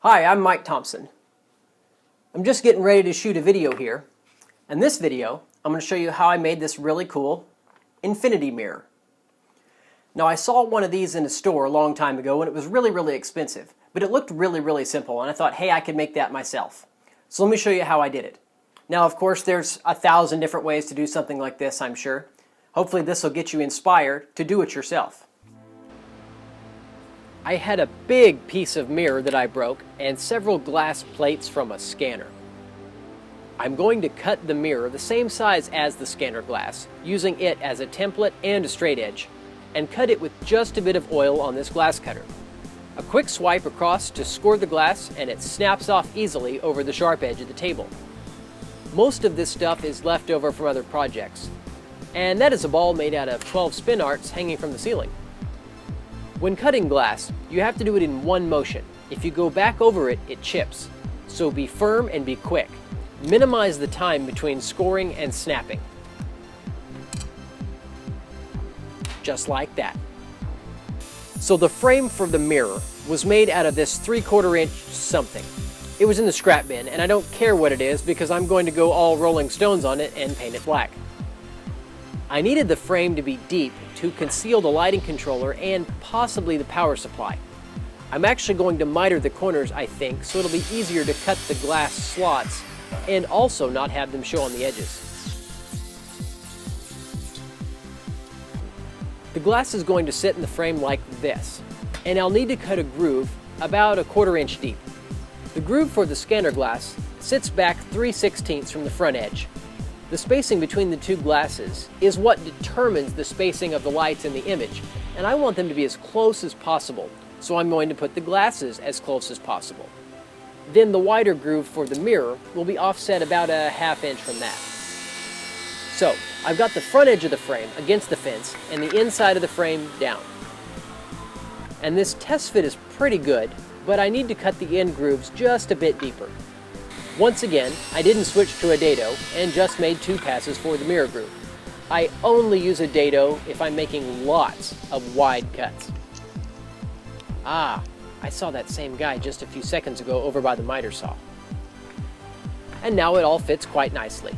Hi, I'm Mike Thompson. I'm just getting ready to shoot a video here. In this video, I'm going to show you how I made this really cool infinity mirror. Now, I saw one of these in a store a long time ago and it was really expensive, but it looked really simple and I thought, hey, I could make that myself. So let me show you how I did it. Now, of course, there's 1,000 different ways to do something like this, I'm sure. Hopefully this will get you inspired to do it yourself. I had a big piece of mirror that I broke and several glass plates from a scanner. I'm going to cut the mirror the same size as the scanner glass, using it as a template and a straight edge, and cut it with just a bit of oil on this glass cutter. A quick swipe across to score the glass and it snaps off easily over the sharp edge of the table. Most of this stuff is left over from other projects, and that is a ball made out of 12 spin arts hanging from the ceiling. When cutting glass, you have to do it in one motion. If you go back over it, it chips. So be firm and be quick. Minimize the time between scoring and snapping. Just like that. So the frame for the mirror was made out of this 3/4 inch something. It was in the scrap bin, and I don't care what it is because I'm going to go all Rolling Stones on it and paint it black. I needed the frame to be deep to conceal the lighting controller and possibly the power supply. I'm actually going to miter the corners, I think, so it'll be easier to cut the glass slots and also not have them show on the edges. The glass is going to sit in the frame like this, and I'll need to cut a groove about 1/4 inch deep. The groove for the scanner glass sits back 3/16 from the front edge. The spacing between the two glasses is what determines the spacing of the lights in the image, and I want them to be as close as possible, so I'm going to put the glasses as close as possible. Then the wider groove for the mirror will be offset about 1/2 inch from that. So, I've got the front edge of the frame against the fence and the inside of the frame down. And this test fit is pretty good, but I need to cut the end grooves just a bit deeper. Once again, I didn't switch to a dado and just made 2 passes for the mirror groove. I only use a dado if I'm making lots of wide cuts. Ah, I saw that same guy just a few seconds ago over by the miter saw. And now it all fits quite nicely.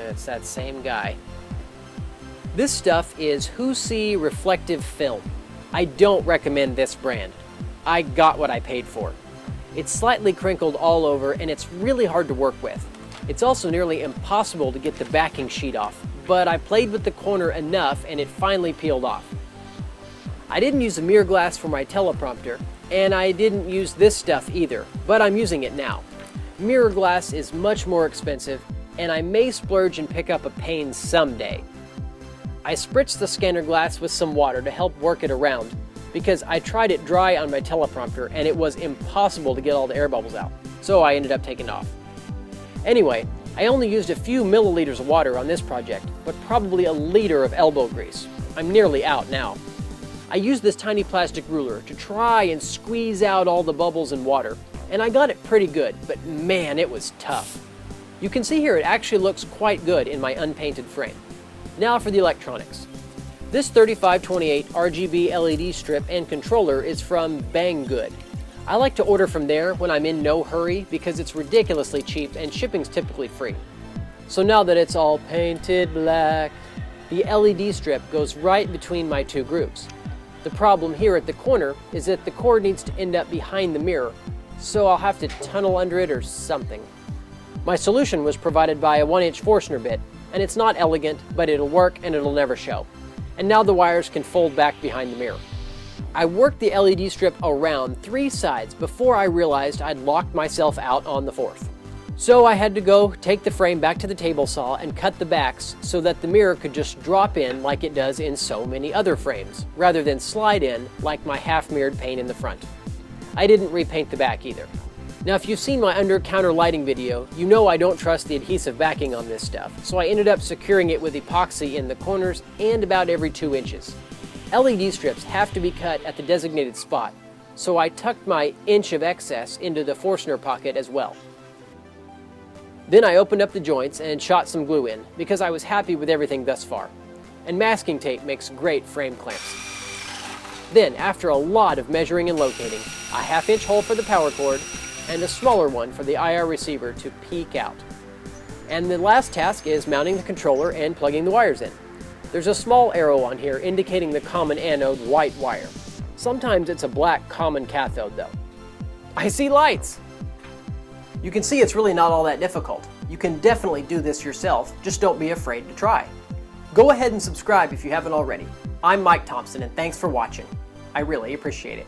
It's that same guy. This stuff is Husi reflective film. I don't recommend this brand. I got what I paid for. It's slightly crinkled all over and it's really hard to work with. It's also nearly impossible to get the backing sheet off, but I played with the corner enough and it finally peeled off. I didn't use the mirror glass for my teleprompter, and I didn't use this stuff either, but I'm using it now. Mirror glass is much more expensive, and I may splurge and pick up a pane someday. I spritzed the scanner glass with some water to help work it around, because I tried it dry on my teleprompter and it was impossible to get all the air bubbles out, so I ended up taking it off. Anyway, I only used a few milliliters of water on this project, but probably a liter of elbow grease. I'm nearly out now. I used this tiny plastic ruler to try and squeeze out all the bubbles and water, and I got it pretty good, but man, it was tough. You can see here it actually looks quite good in my unpainted frame. Now for the electronics. This 3528 RGB LED strip and controller is from Banggood. I like to order from there when I'm in no hurry because it's ridiculously cheap and shipping's typically free. So now that it's all painted black, the LED strip goes right between my 2 grooves. The problem here at the corner is that the cord needs to end up behind the mirror, so I'll have to tunnel under it or something. My solution was provided by a 1-inch Forstner bit, and it's not elegant, but it'll work and it'll never show. And now the wires can fold back behind the mirror. I worked the LED strip around 3 sides before I realized I'd locked myself out on the 4th. So I had to go take the frame back to the table saw and cut the backs so that the mirror could just drop in like it does in so many other frames, rather than slide in like my half-mirrored pane in the front. I didn't repaint the back either. Now, if you've seen my under-counter lighting video, you know I don't trust the adhesive backing on this stuff, so I ended up securing it with epoxy in the corners and about every 2 inches. LED strips have to be cut at the designated spot, so I tucked my inch of excess into the Forstner pocket as well. Then I opened up the joints and shot some glue in, because I was happy with everything thus far. And masking tape makes great frame clamps. Then, after a lot of measuring and locating, a 1/2-inch hole for the power cord, and a smaller one for the IR receiver to peek out. And the last task is mounting the controller and plugging the wires in. There's a small arrow on here indicating the common anode white wire. Sometimes it's a black common cathode though. I see lights! You can see it's really not all that difficult. You can definitely do this yourself, just don't be afraid to try. Go ahead and subscribe if you haven't already. I'm Mike Thompson and thanks for watching. I really appreciate it.